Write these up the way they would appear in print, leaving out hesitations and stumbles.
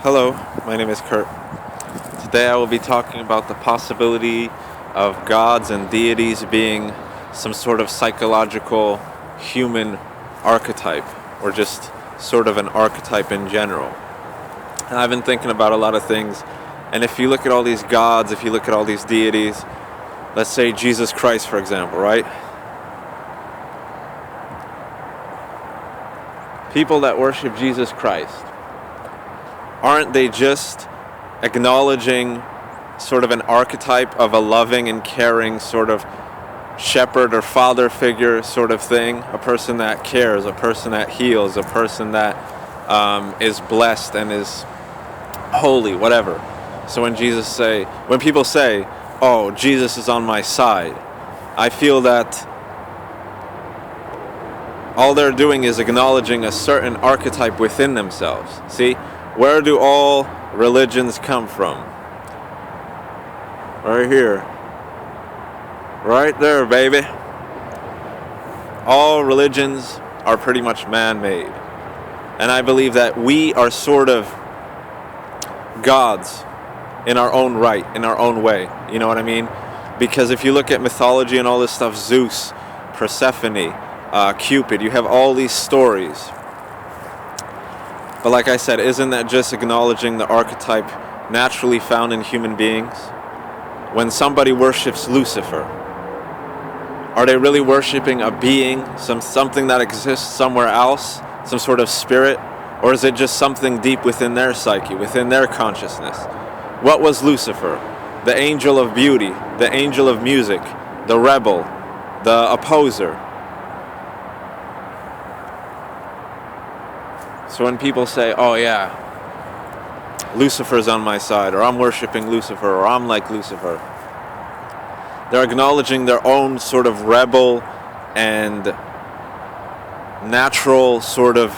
Hello, my name is Kurt. Today I will be talking about the possibility of gods and deities being some sort of psychological human archetype, or just sort of an archetype in general. And I've been thinking about a lot of things, and if you look at all these gods, if you look at all these deities, let's say Jesus Christ, for example, right? People that worship Jesus Christ, aren't they just acknowledging sort of an archetype of a loving and caring sort of shepherd or father figure sort of thing? A person that cares, a person that heals, a person that is blessed and is holy, whatever. So when people say, "Oh, Jesus is on my side," I feel that all they're doing is acknowledging a certain archetype within themselves. See? Where do all religions come from? Right here. Right there, baby. All religions are pretty much man-made. And I believe that we are sort of gods in our own right, in our own way. You know what I mean? Because if you look at mythology and all this stuff, Zeus, Persephone, Cupid, you have all these stories. But like I said, isn't that just acknowledging the archetype naturally found in human beings? When somebody worships Lucifer, are they really worshiping a being, something that exists somewhere else, some sort of spirit? Or is it just something deep within their psyche, within their consciousness? What was Lucifer? The angel of beauty, the angel of music, the rebel, the opposer. So when people say, "Oh yeah, Lucifer's on my side," or "I'm worshiping Lucifer," or "I'm like Lucifer," they're acknowledging their own sort of rebel and natural sort of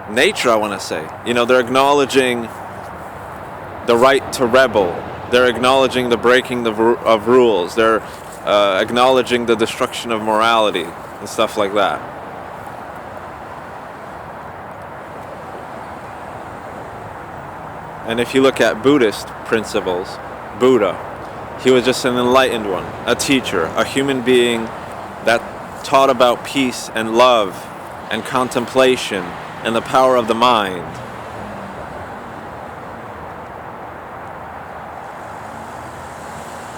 nature, I want to say. You know, they're acknowledging the right to rebel. They're acknowledging the breaking of rules. They're acknowledging the destruction of morality and stuff like that. And if you look at Buddhist principles, Buddha, he was just an enlightened one, a teacher, a human being that taught about peace and love and contemplation and the power of the mind.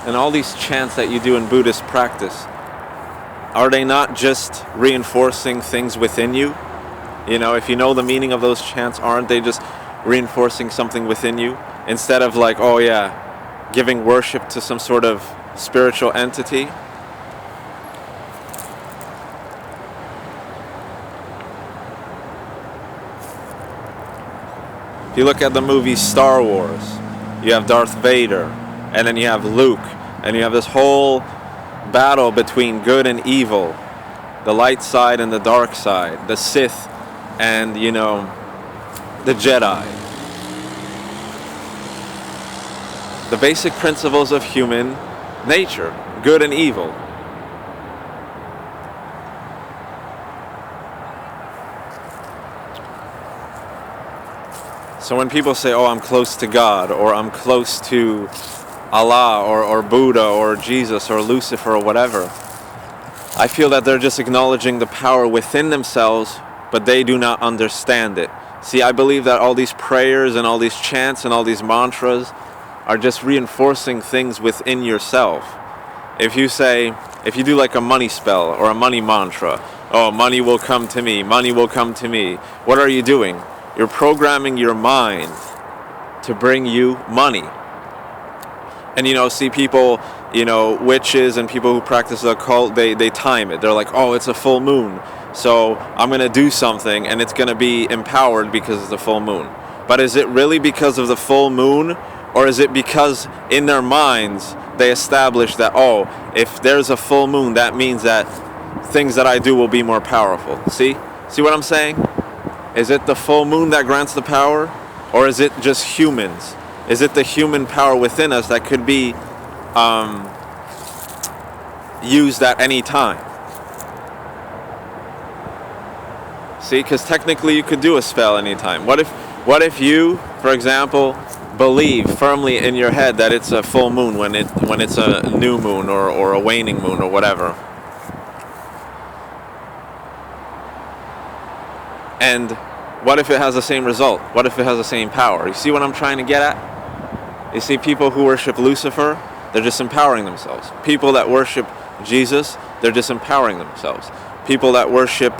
And all these chants that you do in Buddhist practice, are they not just reinforcing things within you? You know, if you know the meaning of those chants, aren't they just reinforcing something within you, instead of like, oh yeah, giving worship to some sort of spiritual entity? If you look at the movie Star Wars, you have Darth Vader, and then you have Luke, and you have this whole battle between good and evil, the light side and the dark side, the Sith and, you know, the Jedi. The basic principles of human nature, good and evil. So when people say, "Oh, I'm close to God," or "I'm close to Allah," or Buddha, or Jesus, or Lucifer, or whatever, I feel that they're just acknowledging the power within themselves, but they do not understand it. See, I believe that all these prayers and all these chants and all these mantras are just reinforcing things within yourself. If you do like a money spell or a money mantra, "Oh, money will come to me, money will come to me," what are you doing? You're programming your mind to bring you money. And you know, see people, you know, witches and people who practice the occult, they time it. They're like, "Oh, it's a full moon, so I'm going to do something and it's going to be empowered because it's a full moon." But is it really because of the full moon? Or is it because in their minds they establish that, oh, if there's a full moon, that means that things that I do will be more powerful? See what I'm saying? Is it the full moon that grants the power? Or is it just humans? Is it the human power within us that could be used at any time? See, because technically you could do a spell anytime. What What if you, for example, believe firmly in your head that it's a full moon when it's a new moon or a waning moon or whatever? And what if it has the same result? What if it has the same power? You see what I'm trying to get at? You see, people who worship Lucifer, they're disempowering themselves. People that worship Jesus, they're disempowering themselves. People that worship,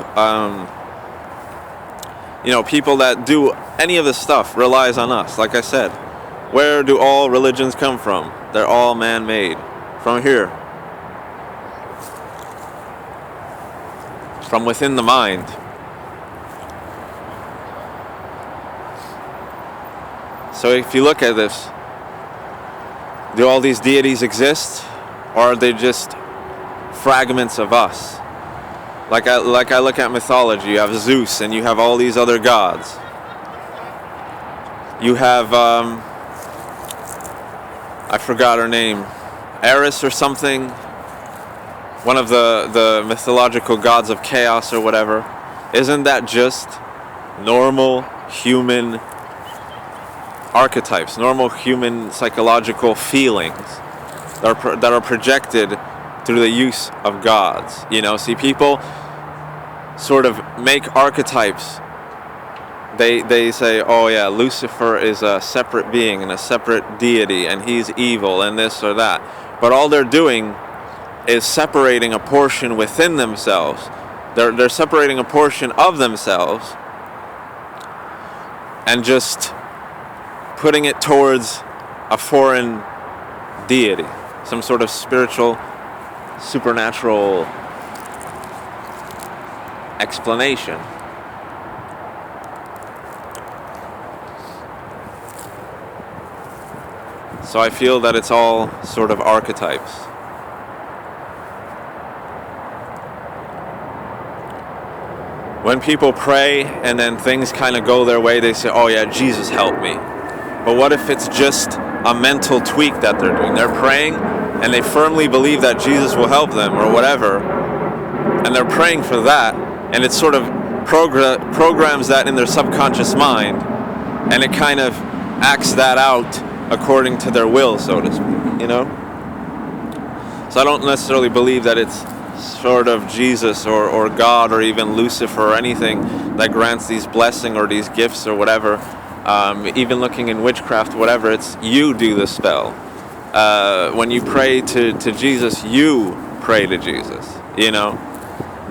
people that do any of this stuff relies on us. Like I said, where do all religions come from? They're all man-made. From here. From within the mind. So if you look at this, do all these deities exist, or are they just fragments of us? Like I look at mythology, you have Zeus and you have all these other gods. You have, I forgot her name, Eris or something, one of the mythological gods of chaos or whatever. Isn't that just normal human archetypes, normal human psychological feelings that are projected through the use of gods? See, people sort of make archetypes. They say, oh yeah, Lucifer is a separate being and a separate deity and he's evil and this or that. But all they're doing is separating a portion within themselves. They're separating a portion of themselves and just putting it towards a foreign deity, some sort of spiritual, supernatural explanation. So I feel that it's all sort of archetypes. When people pray and then things kind of go their way, they say, oh yeah, Jesus help me. But what if it's just a mental tweak that they're doing? They're praying and they firmly believe that Jesus will help them or whatever, and they're praying for that, and it sort of programs that in their subconscious mind, and it kind of acts that out according to their will, so to speak, So I don't necessarily believe that it's sort of Jesus or God or even Lucifer or anything that grants these blessings or these gifts or whatever. Even looking in witchcraft, whatever, it's you do the spell. When you pray to Jesus, you pray to Jesus,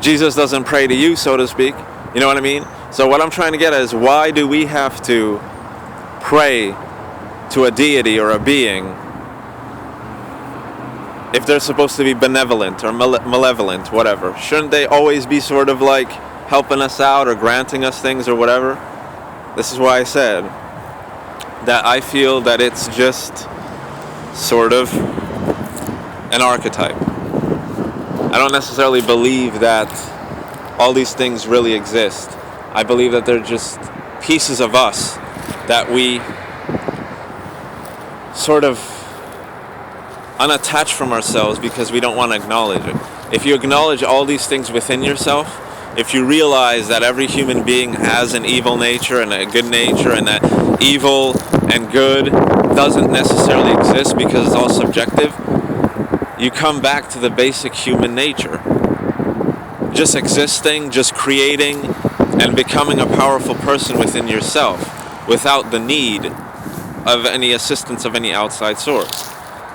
Jesus doesn't pray to you, so to speak. You know what I mean? So what I'm trying to get at is, why do we have to pray to a deity or a being if they're supposed to be benevolent or malevolent, whatever? Shouldn't they always be sort of like helping us out or granting us things or whatever? This is why I said that I feel that it's just sort of an archetype. I don't necessarily believe that all these things really exist. I believe that they're just pieces of us that we sort of unattach from ourselves because we don't want to acknowledge it. If you acknowledge all these things within yourself, if you realize that every human being has an evil nature and a good nature, and that evil and good doesn't necessarily exist because it's all subjective, you come back to the basic human nature. Just existing, just creating, and becoming a powerful person within yourself without the need of any assistance of any outside source.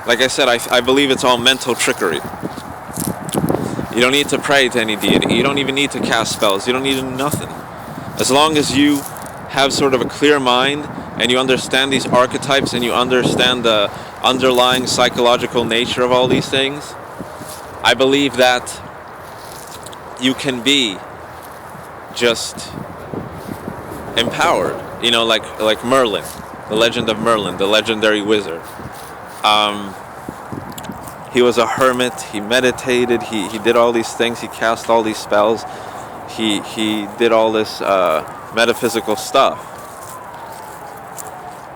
Like I said, I believe it's all mental trickery. You don't need to pray to any deity. You don't even need to cast spells. You don't need nothing. As long as you have sort of a clear mind and you understand these archetypes and you understand the underlying psychological nature of all these things, I believe that you can be just empowered. Like Merlin, the legend of Merlin, the legendary wizard. He was a hermit, he meditated, he did all these things, he cast all these spells, he did all this metaphysical stuff.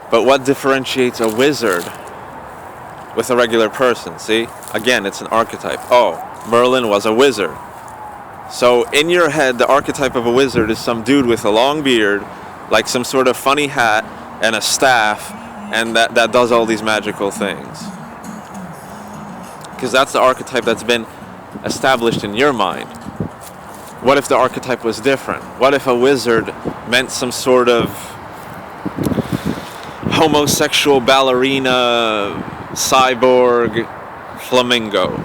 But what differentiates a wizard with a regular person? See? Again, it's an archetype. Oh, Merlin was a wizard. So in your head, the archetype of a wizard is some dude with a long beard, like some sort of funny hat and a staff, and that does all these magical things. Because that's the archetype that's been established in your mind. What if the archetype was different? What if a wizard meant some sort of homosexual ballerina, cyborg, flamingo?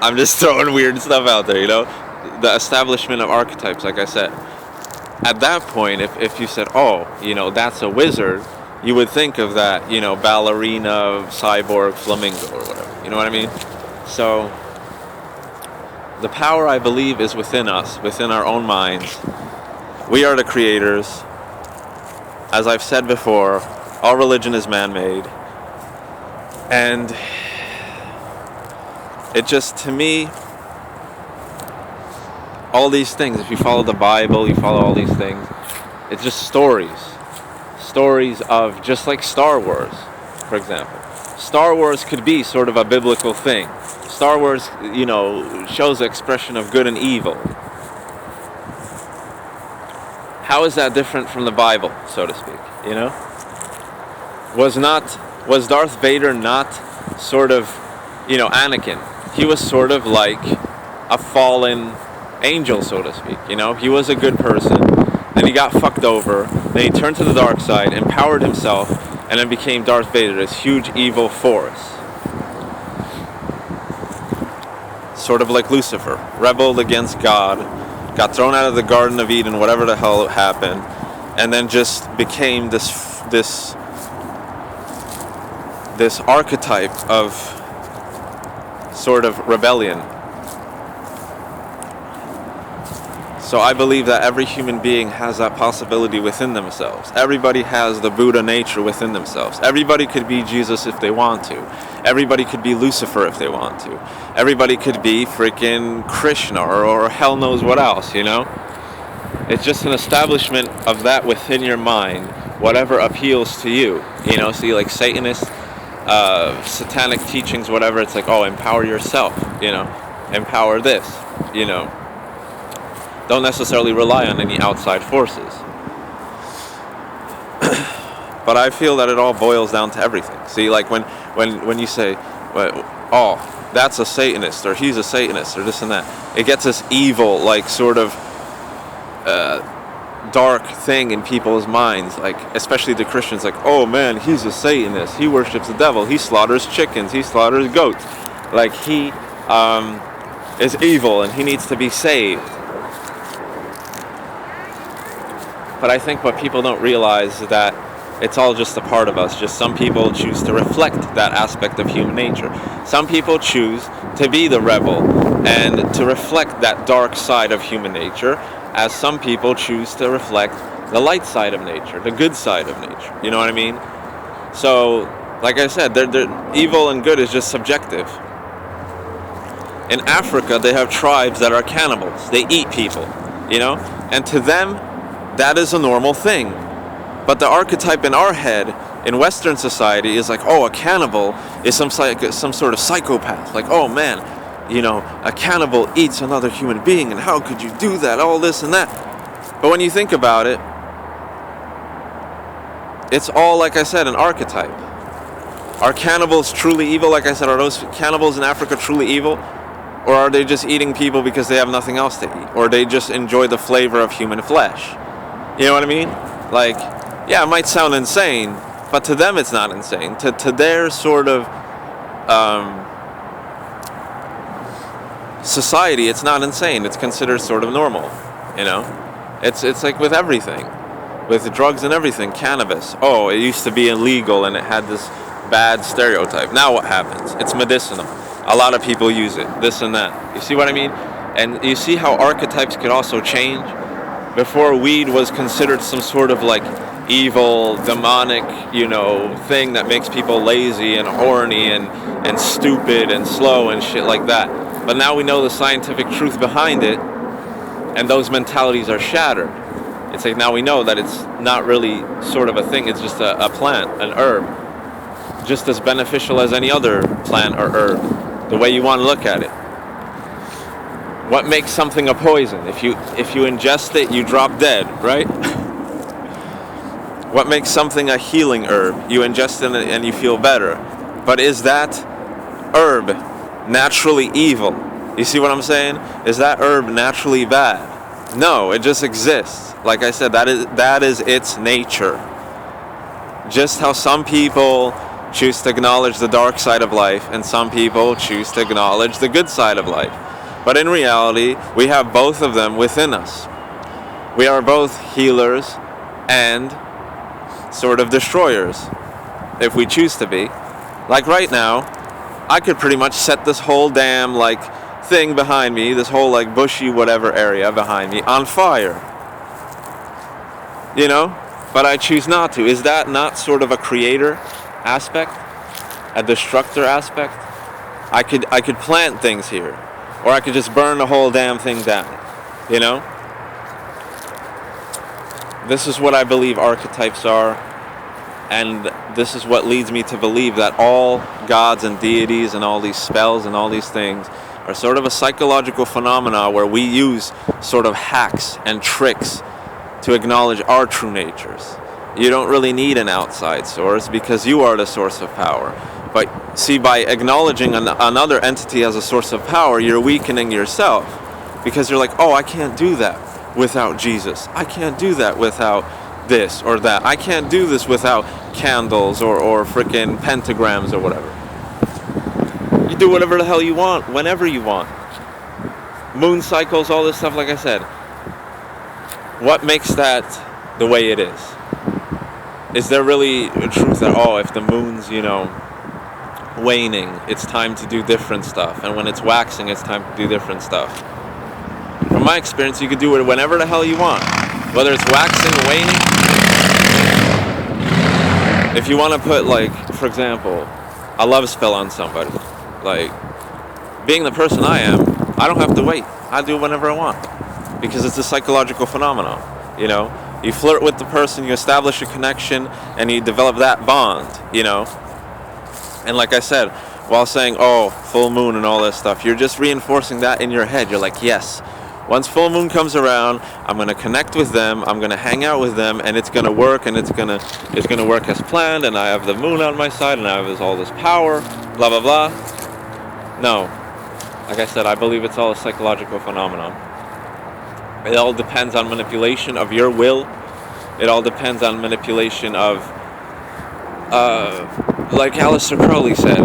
I'm just throwing weird stuff out there, The establishment of archetypes, like I said. At that point, if you said, oh, that's a wizard, you would think of that, ballerina, cyborg, flamingo, or whatever. You know what I mean? So, the power, I believe, is within us, within our own minds. We are the creators. As I've said before, all religion is man-made. And it just, to me, all these things, if you follow the Bible, you follow all these things, it's just stories. Stories of, just like Star Wars, for example. Star Wars could be sort of a biblical thing. Star Wars, shows the expression of good and evil. How is that different from the Bible, so to speak, Was Darth Vader not sort of, Anakin? He was sort of like a fallen angel, so to speak, He was a good person, then he got fucked over, then he turned to the dark side, empowered himself, and then became Darth Vader, this huge evil force. Sort of like Lucifer, rebelled against God, got thrown out of the Garden of Eden, whatever the hell happened, and then just became this archetype of sort of rebellion. So I believe that every human being has that possibility within themselves. Everybody has the Buddha nature within themselves. Everybody could be Jesus if they want to. Everybody could be Lucifer if they want to. Everybody could be freaking Krishna or hell knows what else, It's just an establishment of that within your mind, whatever appeals to you, So you like Satanists, satanic teachings, whatever, it's like, oh, empower yourself, empower this, Don't necessarily rely on any outside forces. But I feel that it all boils down to everything. See, like when you say, oh, that's a Satanist, or he's a Satanist, or this and that, it gets this evil, like, sort of dark thing in people's minds, like, especially the Christians, like, oh man, he's a Satanist, he worships the devil, he slaughters chickens, he slaughters goats, like, he is evil and he needs to be saved. But I think what people don't realize is that it's all just a part of us. Just some people choose to reflect that aspect of human nature. Some people choose to be the rebel and to reflect that dark side of human nature, as some people choose to reflect the light side of nature, the good side of nature. You know what I mean? So, like I said, evil and good is just subjective. In Africa, they have tribes that are cannibals. They eat people, And to them, that is a normal thing. But the archetype in our head, in Western society, is like, oh, a cannibal is some sort of psychopath. Like, oh man, a cannibal eats another human being, and how could you do that? All this and that. But when you think about it, it's all, like I said, an archetype. Are cannibals truly evil? Like I said, are those cannibals in Africa truly evil? Or are they just eating people because they have nothing else to eat? Or they just enjoy the flavor of human flesh? You know what I mean? Like, yeah, it might sound insane, but to them it's not insane. To their sort of society, it's not insane. It's considered sort of normal, It's like with everything. With drugs and everything, cannabis. Oh, it used to be illegal and it had this bad stereotype. Now what happens? It's medicinal. A lot of people use it, this and that. You see what I mean? And you see how archetypes could also change? Before, weed was considered some sort of like evil, demonic, thing that makes people lazy and horny and stupid and slow and shit like that. But now we know the scientific truth behind it, and those mentalities are shattered. It's like now we know that it's not really sort of a thing, it's just a plant, an herb, just as beneficial as any other plant or herb, the way you want to look at it. What makes something a poison? If you ingest it, you drop dead, right? What makes something a healing herb? You ingest it and you feel better. But is that herb naturally evil? You see what I'm saying? Is that herb naturally bad? No, it just exists. Like I said, that is its nature. Just how some people choose to acknowledge the dark side of life and some people choose to acknowledge the good side of life. But in reality, we have both of them within us. We are both healers and sort of destroyers, if we choose to be. Like right now, I could pretty much set this whole damn thing behind me, this whole bushy whatever area behind me, on fire. You know? But I choose not to. Is that not sort of a creator aspect? A destructor aspect? I could plant things here. Or I could just burn the whole damn thing down. You know? This is what I believe archetypes are. And this is what leads me to believe that all gods and deities and all these spells and all these things are sort of a psychological phenomena where we use sort of hacks and tricks to acknowledge our true natures. You don't really need an outside source because you are the source of power. But see, by acknowledging another entity as a source of power, you're weakening yourself. Because you're like, oh, I can't do that without Jesus. I can't do that without this or that. I can't do this without candles or freaking pentagrams or whatever. You do whatever the hell you want, whenever you want. Moon cycles, all this stuff, like I said. What makes that the way it is? Is there really a truth that, oh, if the moon's, waning, it's time to do different stuff, and when it's waxing, it's time to do different stuff? From my experience, you could do it whenever the hell you want. Whether it's waxing, waning. If you want to put, for example, a love spell on somebody, being the person I am, I don't have to wait. I do it whenever I want. Because it's a psychological phenomenon, You flirt with the person, you establish a connection, and you develop that bond, And like I said, while saying, oh, full moon and all this stuff, you're just reinforcing that in your head. You're like, yes, once full moon comes around, I'm going to connect with them, I'm going to hang out with them, and it's going to work, and it's going to work as planned, and I have the moon on my side, and I have all this power, blah, blah, blah. No. Like I said, I believe it's all a psychological phenomenon. It all depends on manipulation of your will. It all depends on manipulation of, like Aleister Crowley said,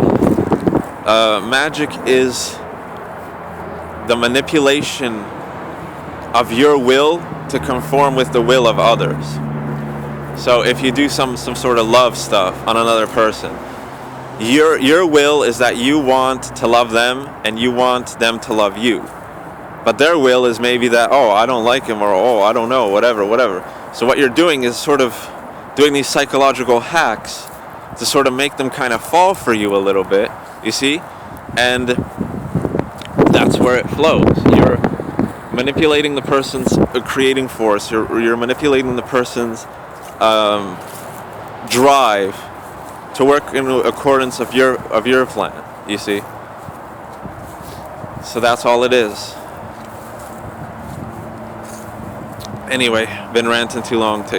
magic is the manipulation of your will to conform with the will of others. So if you do some sort of love stuff on another person, your will is that you want to love them and you want them to love you. But their will is maybe that, oh, I don't like him, or oh, I don't know, whatever. So what you're doing is sort of doing these psychological hacks to sort of make them kind of fall for you a little bit, you see? And that's where it flows. You're manipulating the person's creating force. You're manipulating the person's drive to work in accordance of your plan, you see? So that's all it is. Anyway, been ranting too long. Take